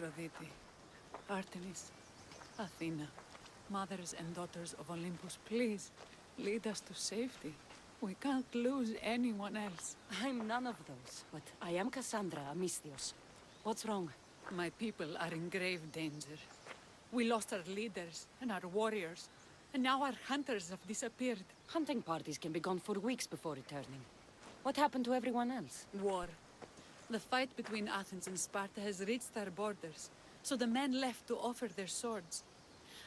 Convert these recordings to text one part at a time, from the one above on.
Aphrodite, Artemis, Athena, mothers and daughters of Olympus, please, lead us to safety. We can't lose anyone else. I'm none of those, but I am Kassandra, Alexios. What's wrong? My people are in grave danger. We lost our leaders and our warriors, and now our hunters have disappeared. Hunting parties can be gone for weeks before returning. What happened to everyone else? War. The fight between Athens and Sparta has reached our borders, so the men left to offer their swords.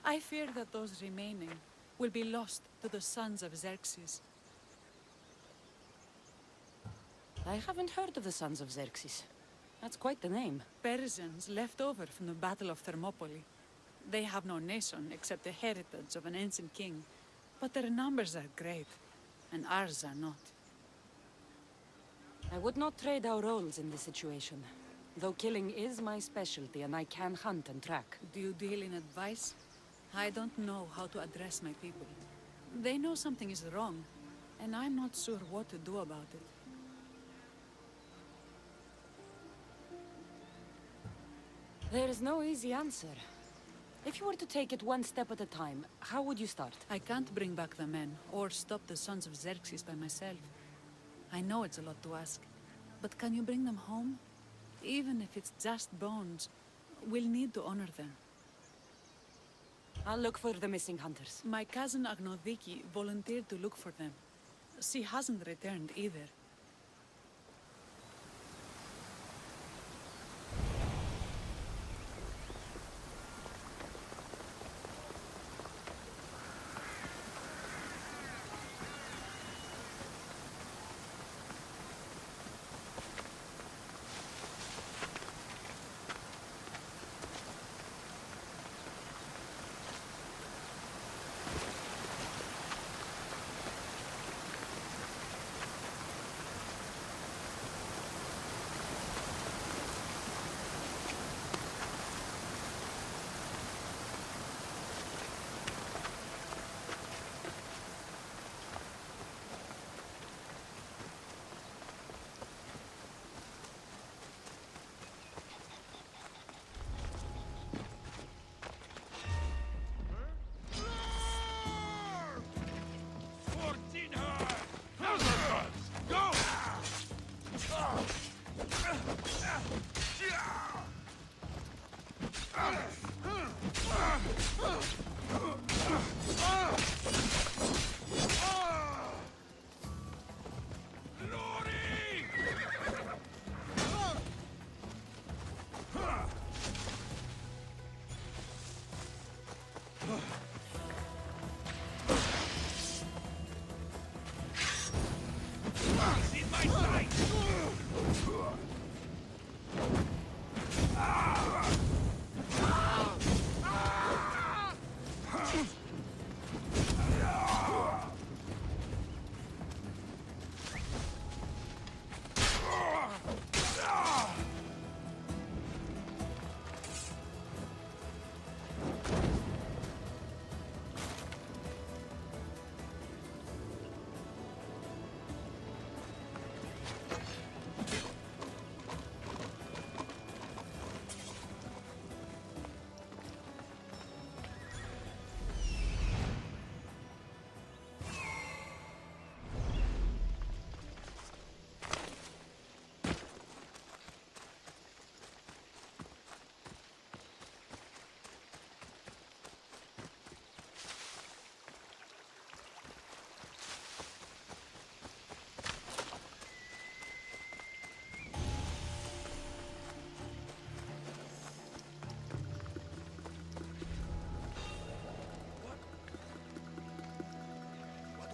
I fear that those remaining will be lost to the sons of Xerxes. I haven't heard of the Sons of Xerxes. That's quite the name. Persians left over from the Battle of Thermopylae. They have no nation except the heritage of an ancient king, but their numbers are great, and ours are not. I would not trade our roles in this situation, though killing is my specialty and I can hunt and track. Do you deal in advice? I don't know how to address my people. They know something is wrong, and I'm not sure what to do about it. There is no easy answer. If you were to take it one step at a time, how would you start? I can't bring back the men, or stop the sons of Xerxes by myself. I know it's a lot to ask, but can you bring them home? Even if it's just bones, we'll need to honor them. I'll look for the missing hunters. My cousin Agnodiki volunteered to look for them. She hasn't returned either.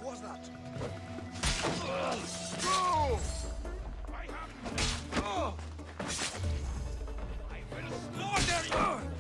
Was that? Go! I will slaughter you!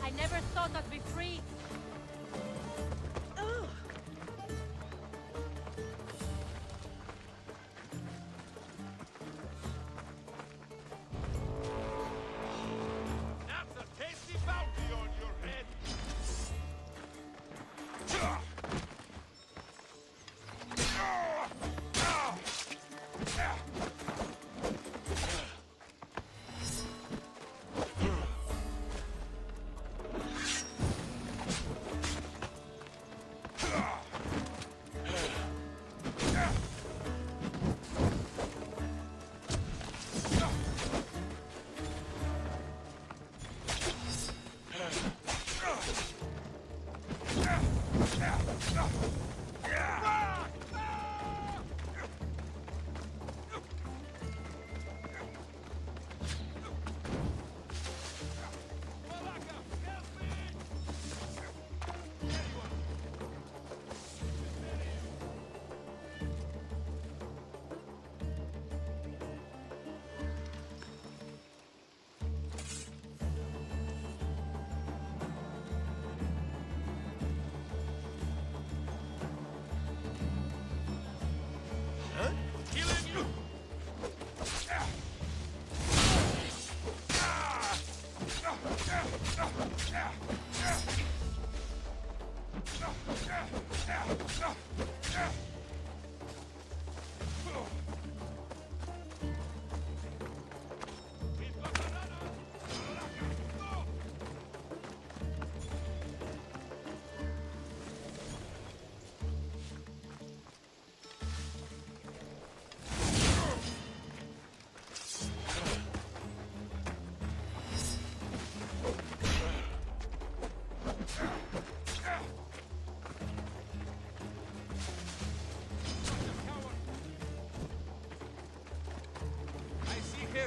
I never thought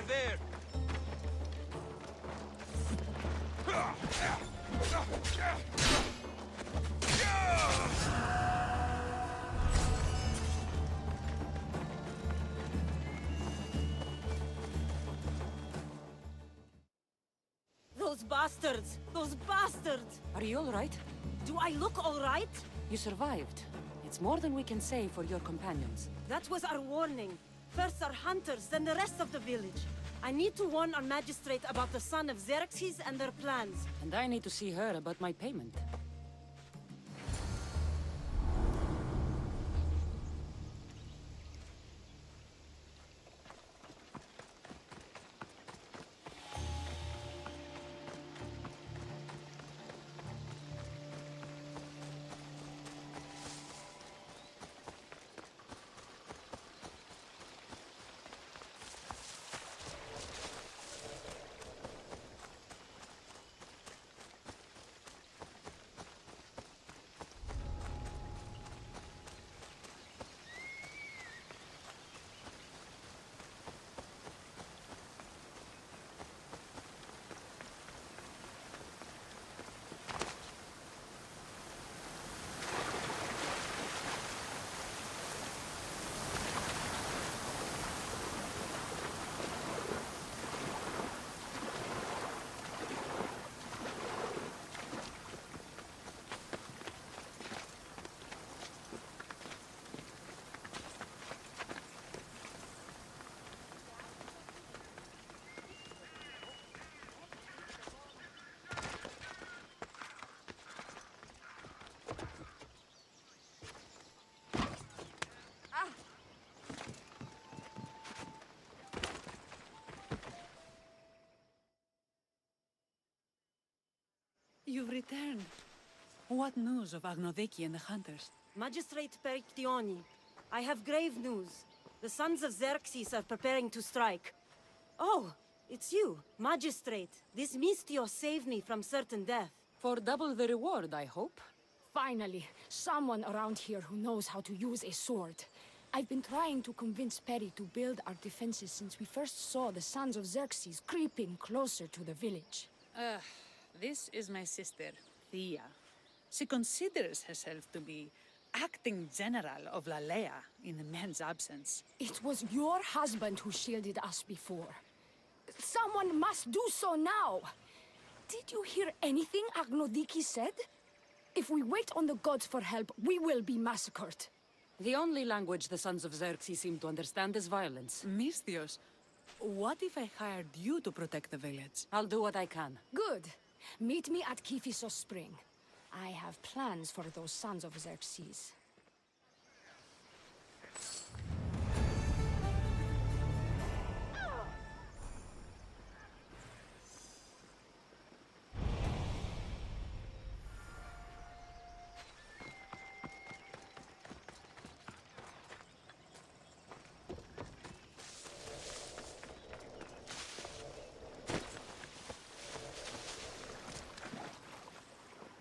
There! Those bastards! Those bastards! Are you all right? Do I look all right? You survived. It's more than we can say for your companions. That was our warning. First our hunters, then the rest of the village. I need to warn our magistrate about the son of Xerxes and their plans. And I need to see her about my payment. You've returned. What news of Agnodiki and the hunters? Magistrate Perictioni, I have grave news. The sons of Xerxes are preparing to strike. Oh, it's you, Magistrate. This Mistio saved me from certain death. For double the reward, I hope. Finally, someone around here who knows how to use a sword. I've been trying to convince Peri to build our defenses since we first saw the sons of Xerxes creeping closer to the village. This is my sister, Thea. She considers herself to be acting general of Lalaia in the man's absence. It was your husband who shielded us before. Someone must do so now! Did you hear anything Agnodiki said? If we wait on the gods for help, we will be massacred. The only language the sons of Xerxes seem to understand is violence. Mistios, what if I hired you to protect the village? I'll do what I can. Good. Meet me at Kiphisos Spring. I have plans for those sons of Xerxes.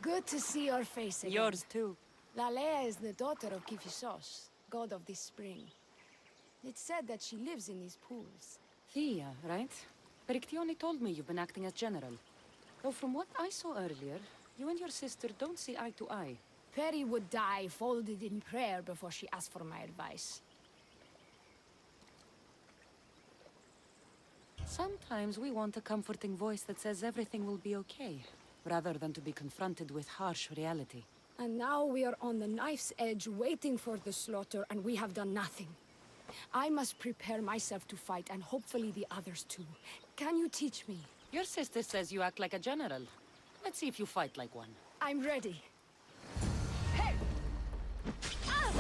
Good to see your face again. Yours too. Lalaia is the daughter of Kiphisos, god of this spring. It's said that she lives in these pools. Thea, right? Perictione told me you've been acting as general. Though from what I saw earlier, you and your sister don't see eye to eye. Peri would die folded in prayer before she asked for my advice. Sometimes we want a comforting voice that says everything will be okay, rather than to be confronted with harsh reality. And now we are on the knife's edge waiting for the slaughter, and we have done nothing. I must prepare myself to fight, and hopefully the others too. Can you teach me? Your sister says you act like a general. Let's see if you fight like one. I'm ready. Hey! Ah!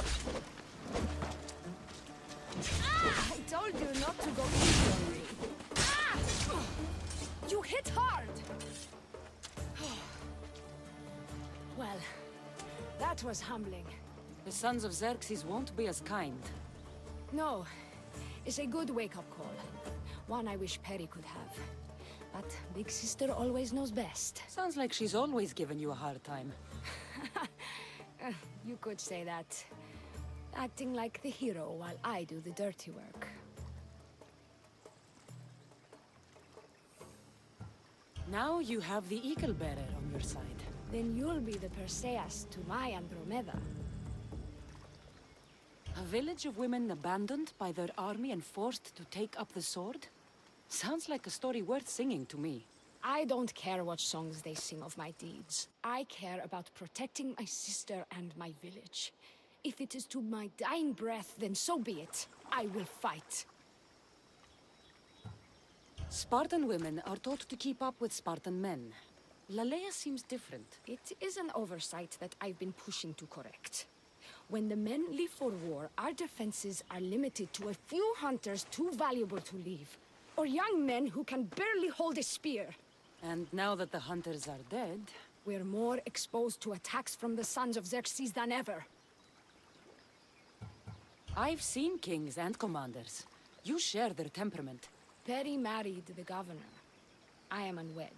Ah! I told you not to go easy on me. Ah! You hit hard! Well, that was humbling. The sons of Xerxes won't be as kind. No, it's a good wake-up call. One I wish Peri could have. But Big Sister always knows best. Sounds like she's always given you a hard time. You could say that. Acting like the hero while I do the dirty work. Now you have the Eagle Bearer on your side. Then you'll be the Perseus to my Andromeda. A village of women abandoned by their army and forced to take up the sword? Sounds like a story worth singing to me. I don't care what songs they sing of my deeds. I care about protecting my sister and my village. If it is to my dying breath, then so be it. I will fight. Spartan women are taught to keep up with Spartan men. Lalaia seems different. It is an oversight that I've been pushing to correct. When the men leave for war, our defenses are limited to a few hunters too valuable to leave. Or young men who can barely hold a spear. And now that the hunters are dead... We're more exposed to attacks from the sons of Xerxes than ever. I've seen kings and commanders. You share their temperament. Peri married the governor. I am unwed.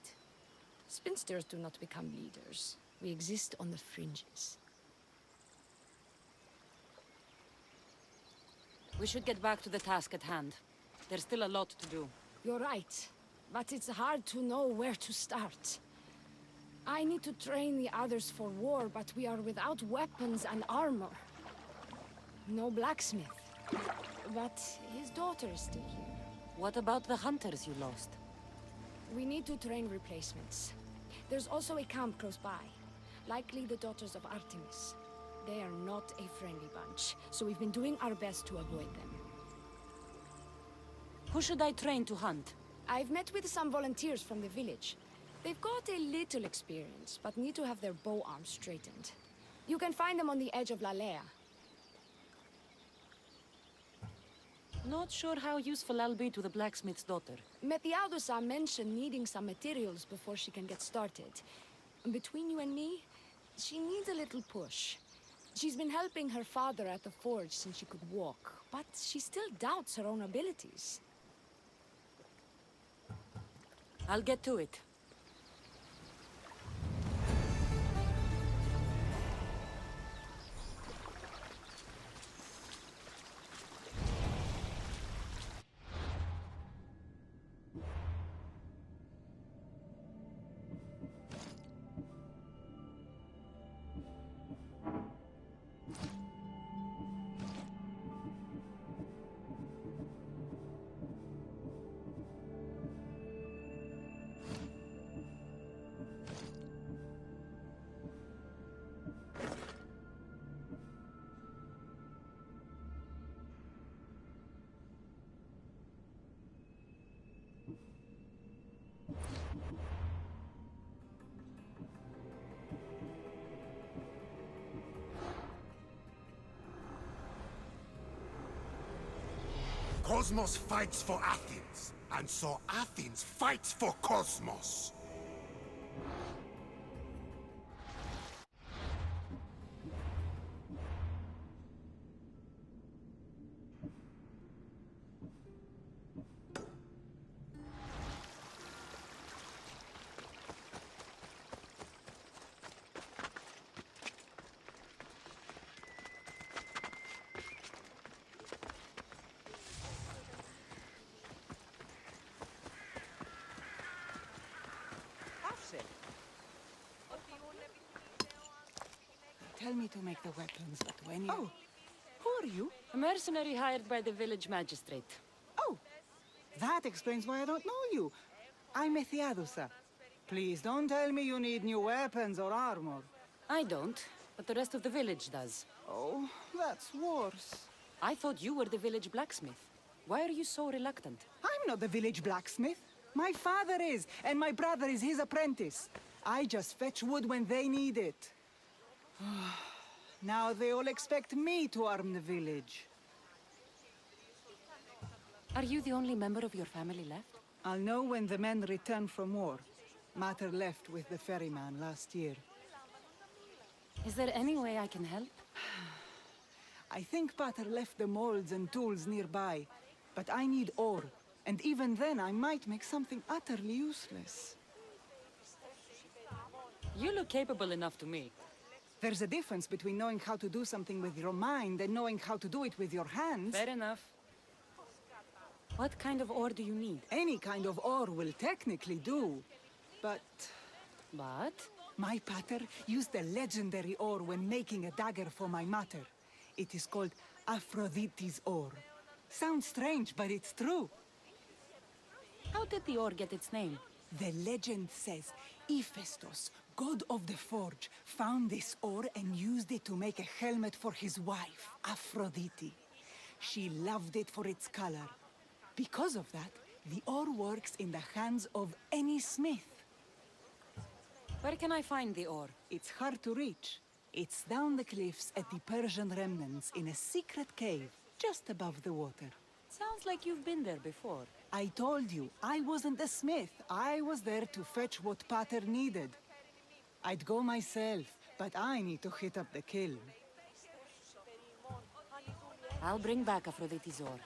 Spinsters do not become leaders. We exist on the fringes. We should get back to the task at hand. There's still a lot to do. You're right, but it's hard to know where to start. I need to train the others for war, but we are without weapons and armor. No blacksmith. But his daughter is still here. What about the hunters you lost? We need to train replacements. There's also a camp close by. Likely the daughters of Artemis. They are not a friendly bunch, so we've been doing our best to avoid them. Who should I train to hunt? I've met with some volunteers from the village. They've got a little experience, but need to have their bow arms straightened. You can find them on the edge of Lalaia. Not sure how useful I'll be to the blacksmith's daughter. Methialdusa mentioned needing some materials before she can get started. Between you and me, she needs a little push. She's been helping her father at the forge since she could walk, but she still doubts her own abilities. I'll get to it. Kosmos fights for Athens, and so Athens fights for Kosmos. tell me to make the weapons, but when you... Oh, who are you? A mercenary hired by the village magistrate. Oh, that explains why I don't know you. I'm Alexios. Please don't tell me you need new weapons or armor. I don't, but the rest of the village does. Oh, that's worse. I thought you were the village blacksmith. Why are you so reluctant? I'm not the village blacksmith. My father is, and my brother is his apprentice. I just fetch wood when they need it. Now they all expect me to arm the village. Are you the only member of your family left? I'll know when the men return from war. Mater left with the ferryman last year. Is there any way I can help? I think Pater left the molds and tools nearby, but I need ore, and even then I might make something utterly useless. You look capable enough to me. There's a difference between knowing how to do something with your mind and knowing how to do it with your hands. Fair enough. What kind of ore do you need? Any kind of ore will technically do, but... But? My pater used a legendary ore when making a dagger for my mater. It is called Aphrodite's ore. Sounds strange, but it's true. How did the ore get its name? The legend says Hephaestus, god of the forge, found this ore and used it to make a helmet for his wife, Aphrodite. She loved it for its color. Because of that, the ore works in the hands of any smith. Where can I find the ore? It's hard to reach. It's down the cliffs at the Persian remnants in a secret cave, just above the water. Sounds like you've been there before. I told you, I wasn't a smith. I was there to fetch what Pater needed. I'd go myself, but I need to hit up the kiln. I'll bring back Aphrodite's ore.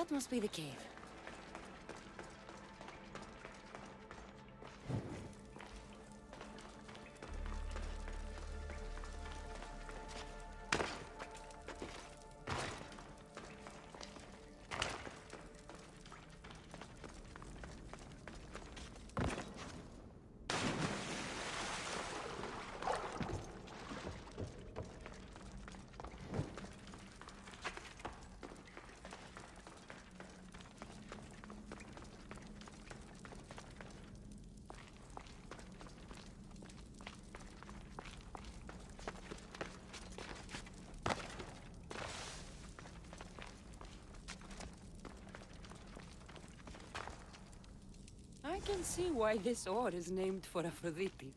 That must be the cave. I can see why this ore is named for Aphrodite.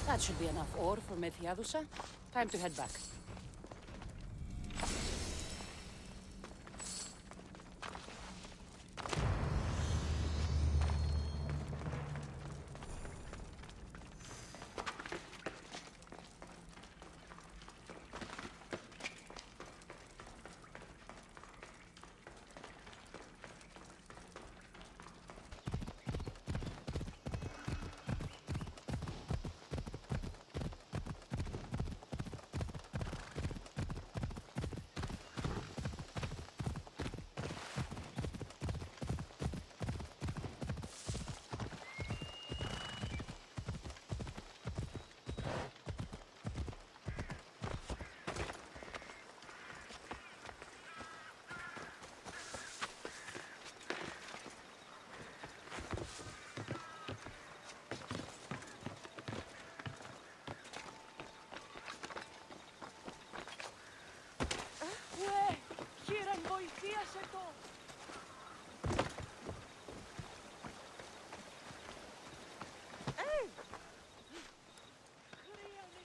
That should be enough ore for Methiadusa. Time to head back.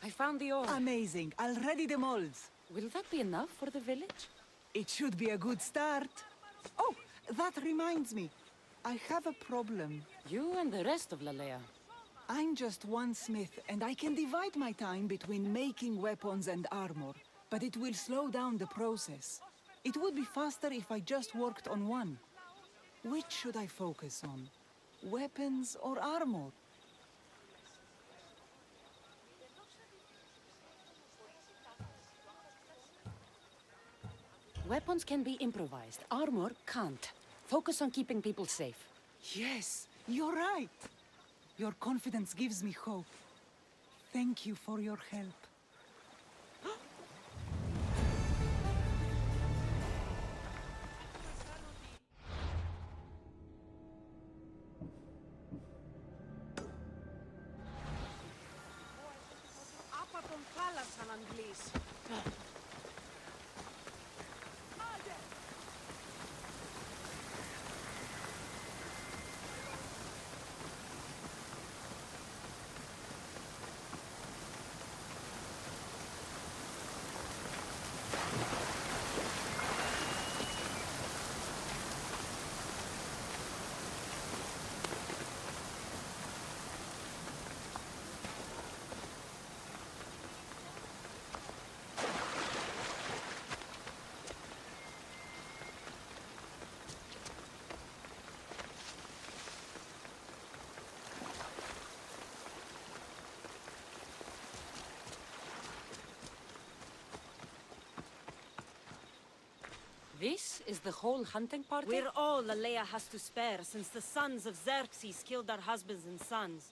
I found the ore. Amazing. I'll ready the molds. Will that be enough for the village? It should be a good start. Oh, that reminds me. I have a problem. You and the rest of Lalaia. I'm just one smith, and I can divide my time between making weapons and armor, but it will slow down the process. It would be faster if I just worked on one. Which should I focus on? Weapons or armor? Weapons can be improvised. Armor can't. Focus on keeping people safe. Yes, you're right. Your confidence gives me hope. Thank you for your help. Is the whole hunting party? We're all Lalaia has to spare since the sons of Xerxes killed our husbands and sons.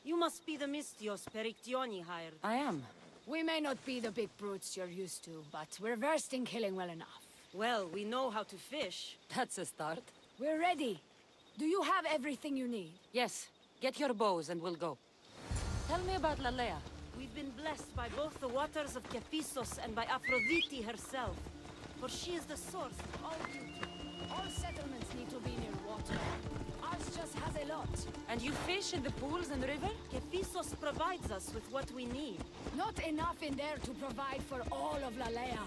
You must be the Mystios Perictioni hired. I am. We may not be the big brutes you're used to, but we're versed in killing well enough. Well, we know how to fish. That's a start. We're ready. Do you have everything you need? Yes. Get your bows and we'll go. Tell me about Lalaia. We've been blessed by both the waters of Kephissos and by Aphrodite herself. For she is the source of all beauty. All settlements need to be near water. Ours just has a lot. And you fish in the pools and river? Kephissos provides us with what we need. Not enough in there to provide for all of Lalaia.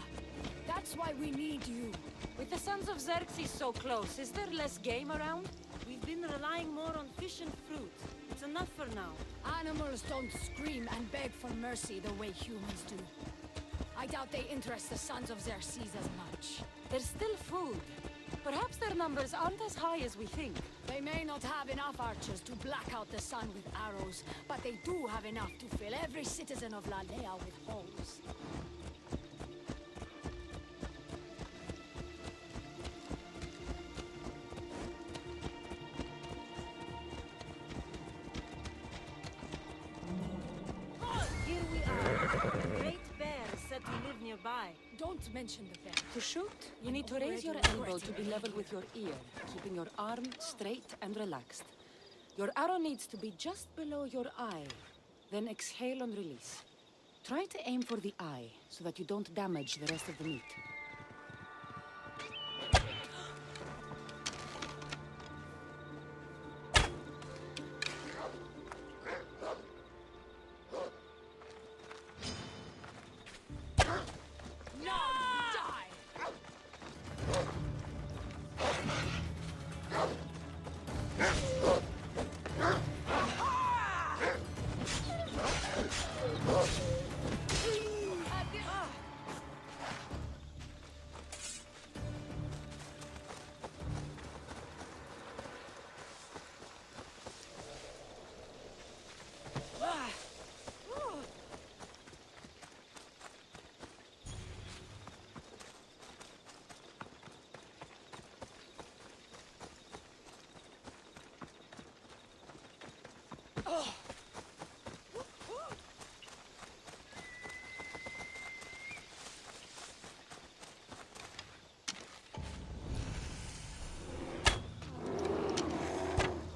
That's why we need you. With the sons of Xerxes so close, is there less game around? We've been relying more on fish and fruit. It's enough for now. Animals don't scream and beg for mercy the way humans do. I doubt they interest the sons of Xerxes as much. There's still food. Perhaps their numbers aren't as high as we think. They may not have enough archers to black out the sun with arrows, but they do have enough to fill every citizen of Lalaia with holes. Here we are. The great bear is said to live nearby. Don't mention the bear. To shoot, you need to raise your elbow to be level with your ear, keeping your arm straight and relaxed. Your arrow needs to be just below your eye. Then exhale and release. Try to aim for the eye, so that you don't damage the rest of the meat.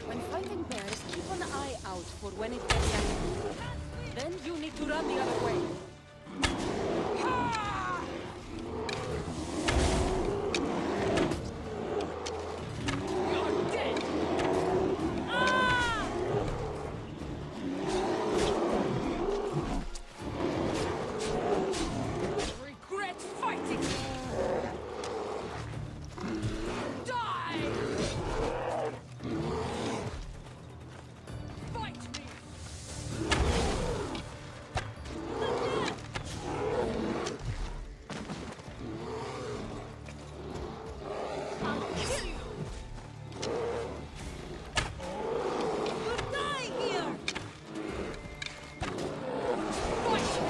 When fighting bears, keep an eye out for when it gets angry. Then you need to run the other way. Regret fighting! Die! Fight me! I'll kill you! You die here! Fight me!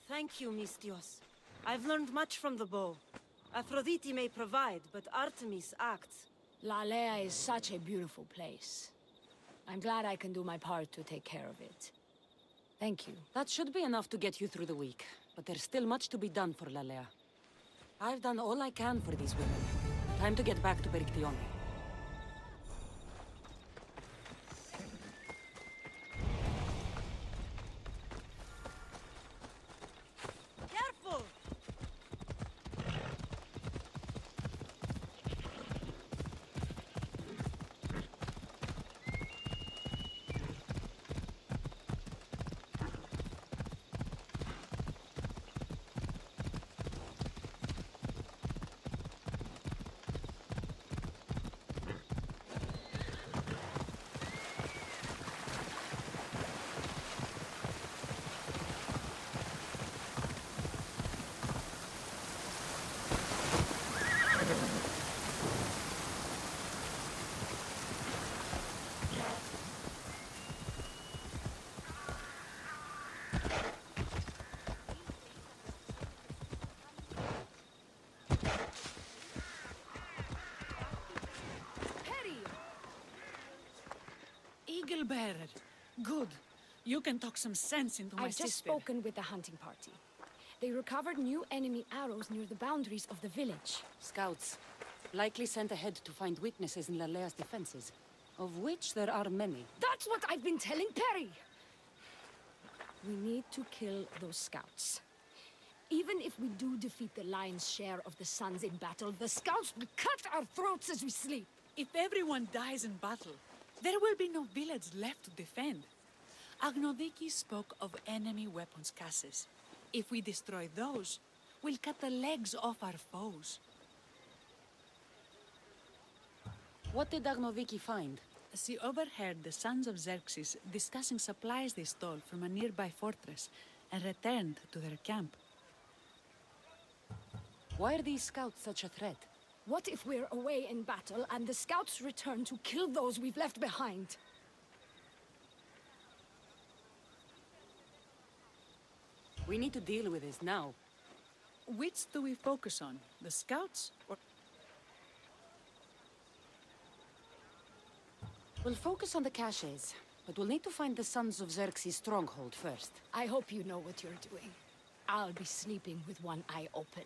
Thank you, Mystios. I've learned much from the bow. Aphrodite may provide, but Artemis acts. Lalaia is such a beautiful place. I'm glad I can do my part to take care of it. Thank you. That should be enough to get you through the week, but there's still much to be done for Lalaia. I've done all I can for these women. Time to get back to Perictione. Careful! Eagle bearer. Good. You can talk some sense into my I've just sister. spoken with the hunting party. They recovered new enemy arrows near the boundaries of the village. Scouts. Likely sent ahead to find weaknesses in Lalaia's defenses. Of which there are many. That's what I've been telling Perry! We need to kill those scouts. Even if we do defeat the lion's share of the Suns in battle, the scouts will cut our throats as we sleep. If everyone dies in battle, there will be no village left to defend. Agnodiki spoke of enemy weapons caches. If we destroy those, we'll cut the legs off our foes. What did Agnodiki find? She overheard the sons of Xerxes discussing supplies they stole from a nearby fortress and returned to their camp. Why are these scouts such a threat? What if we're away in battle and the scouts return to kill those we've left behind? We need to deal with this now. Which do we focus on? The scouts or... We'll focus on the caches, but we'll need to find the Sons of Xerxes' stronghold first. I hope you know what you're doing. I'll be sleeping with one eye open.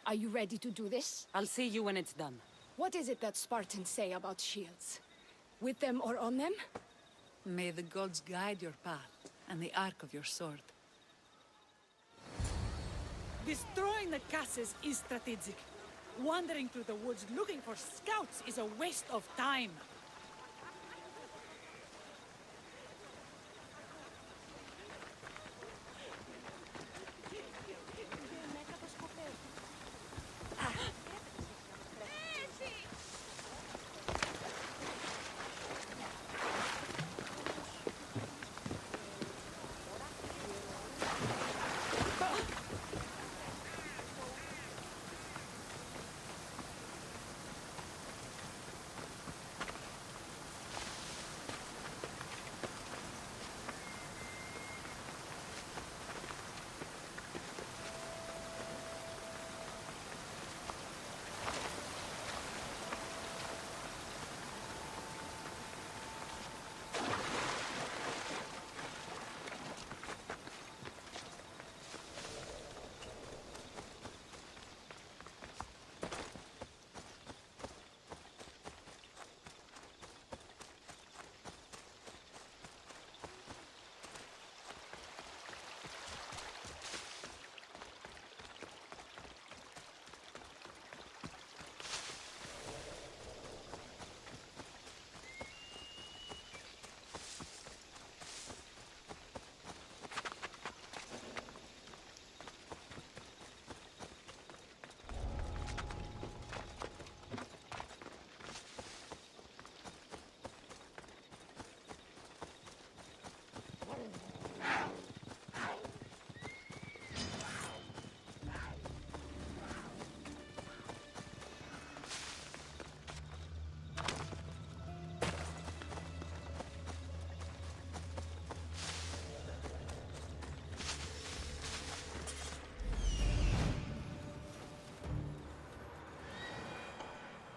Are you ready to do this? I'll see you when it's done. What is it that Spartans say about shields? With them or on them? May the gods guide your path and the arc of your sword. Destroying the caches is strategic. Wandering through the woods looking for scouts is a waste of time.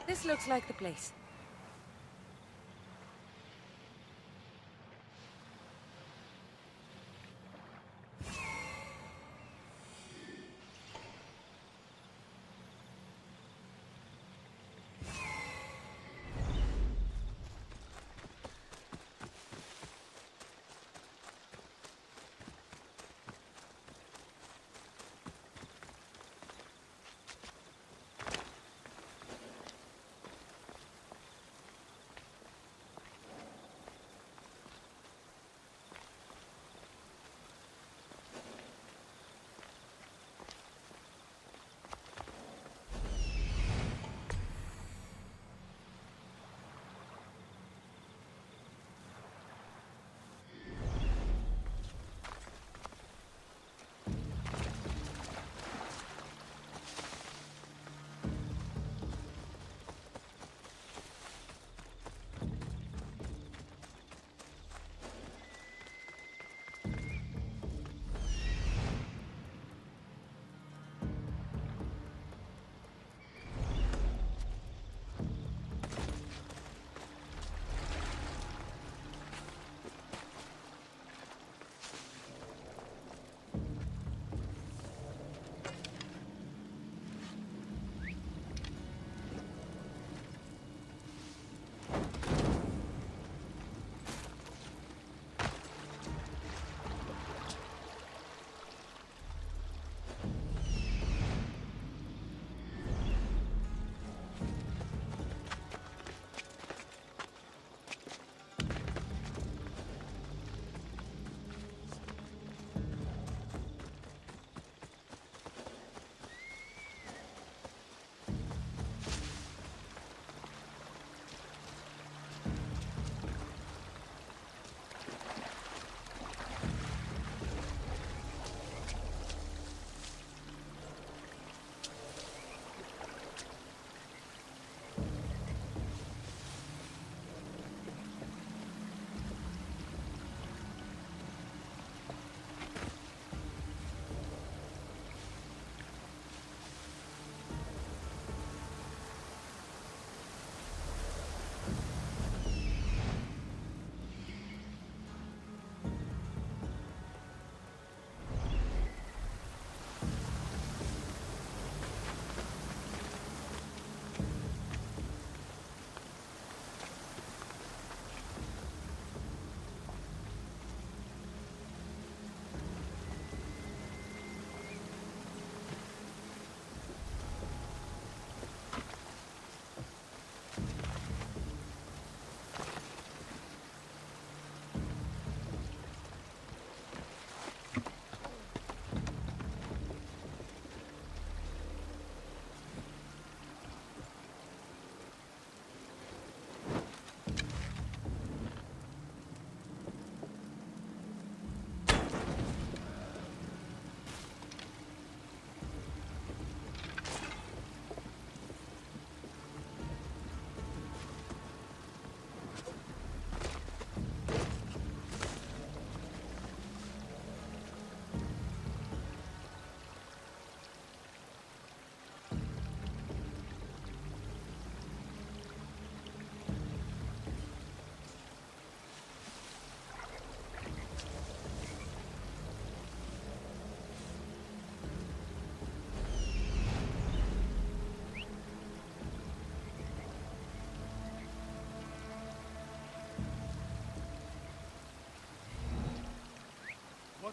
This looks like the place.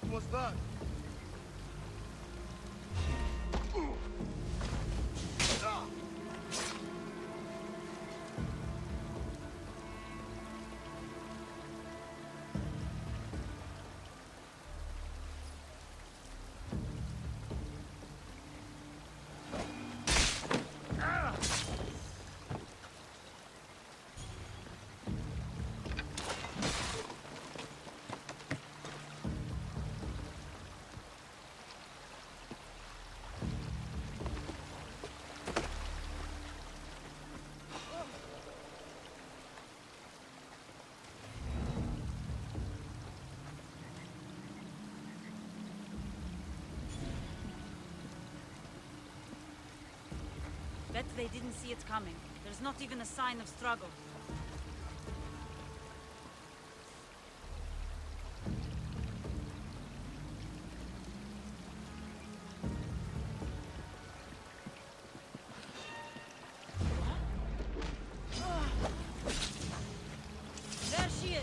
What was that? Bet they didn't see it coming. There's not even a sign of struggle. There she is!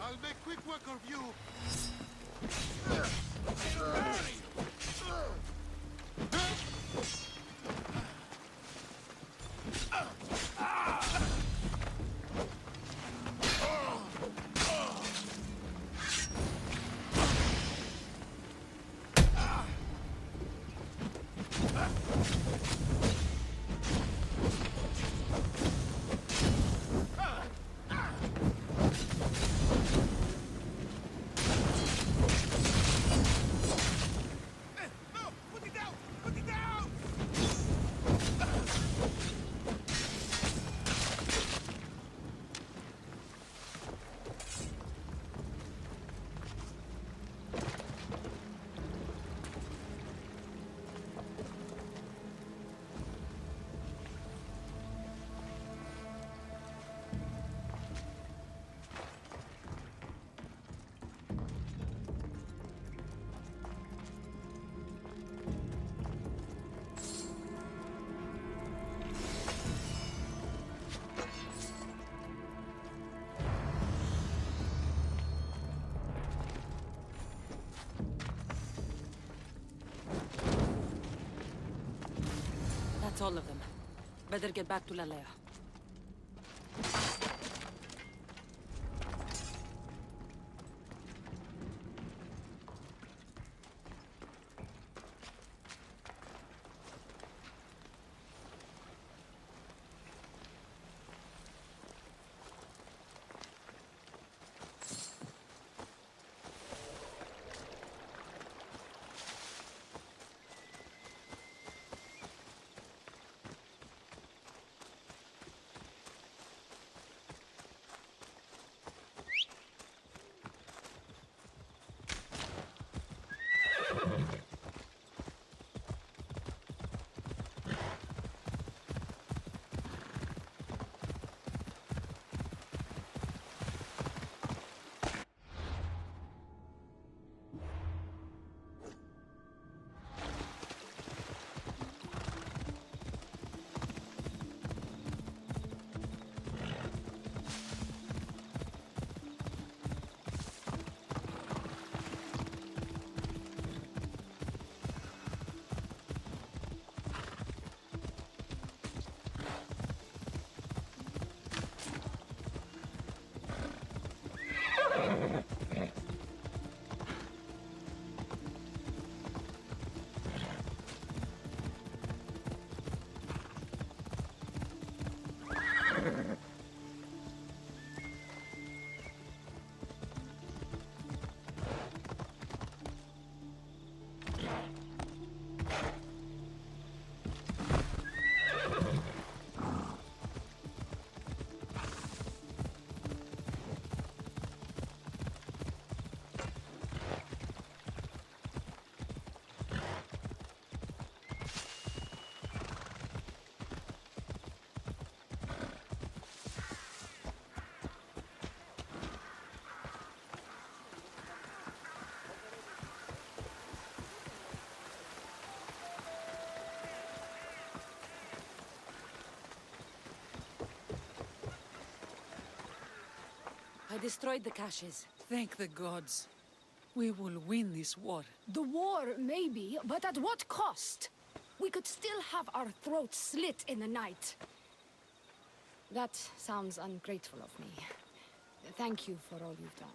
I'll make quick work of you. That's all of them. Better get back to Lalaia. destroyed the caches. Thank the gods. We will win this war. The war, maybe, but at what cost? We could still have our throats slit in the night. That sounds ungrateful of me. Thank you for all you've done.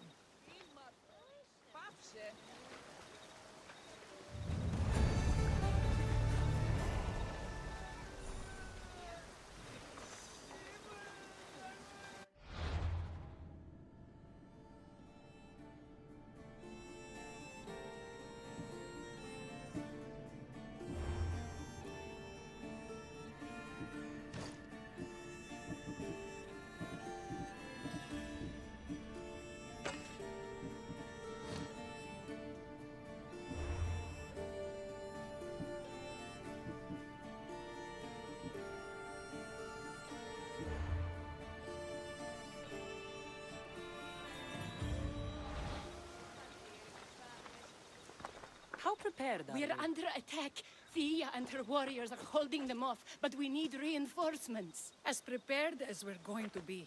How prepared are We're you? under attack. Thea and her warriors are holding them off, but we need reinforcements. As prepared as we're going to be.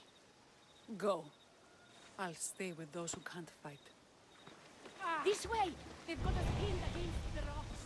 Go. I'll stay with those who can't fight. This way! They've got us pinned against the rocks.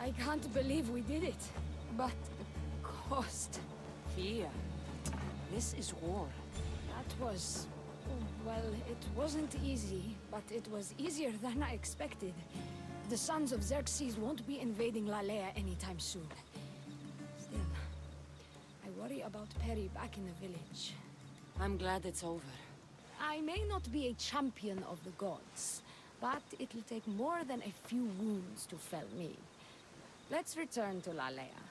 I can't believe we did it. But the cost... Thea, this is war. That was... well, it wasn't easy, but it was easier than I expected. The sons of Xerxes won't be invading Lalaia anytime soon. Still, I worry about Perry back in the village. I'm glad it's over. I may not be a champion of the gods, but it'll take more than a few wounds to fell me. Let's return to Lalaia.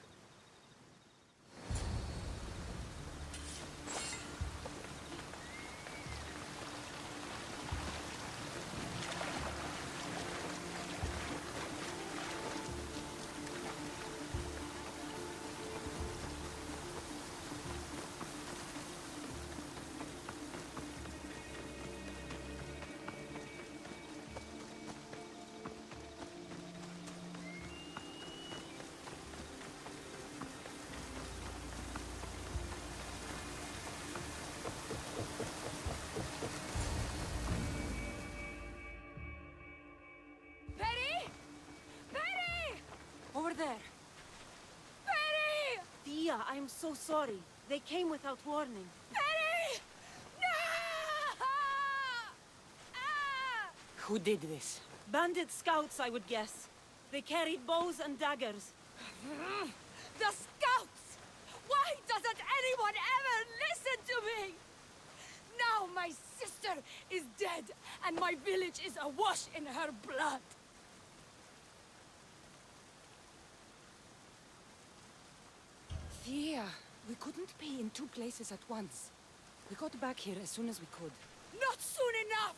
Over there. Perry! Thea, I'm so sorry. They came without warning. Perry! No! Ah! Who did this? Bandit scouts, I would guess. They carried bows and daggers. The scouts! Why doesn't anyone ever listen to me? Now my sister is dead, and my village is awash in her blood. Thea, We couldn't be in two places at once. We got back here as soon as we could. Not soon enough!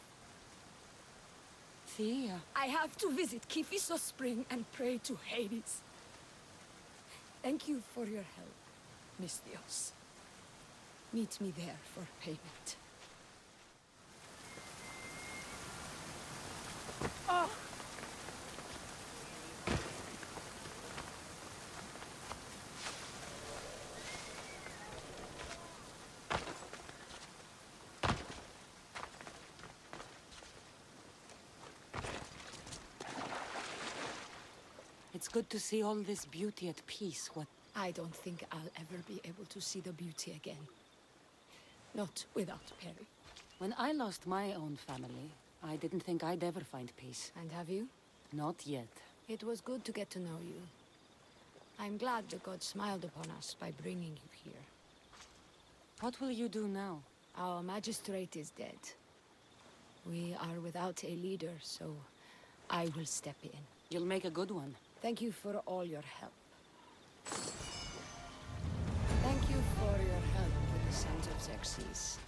Thea. I have to visit Kiphisos Spring and pray to Hades. Thank you for your help, Misthios. Meet me there for payment. It's good to see all this beauty at peace. What? I don't think I'll ever be able to see the beauty again. Not without Perry. When I lost my own family, I didn't think I'd ever find peace. And have you? Not yet. It was good to get to know you. I'm glad the gods smiled upon us by bringing you here. What will you do now? Our magistrate is dead. We are without a leader, so I will step in. You'll make a good one. Thank you for all your help. Thank you for your help with the Sons of Xerxes.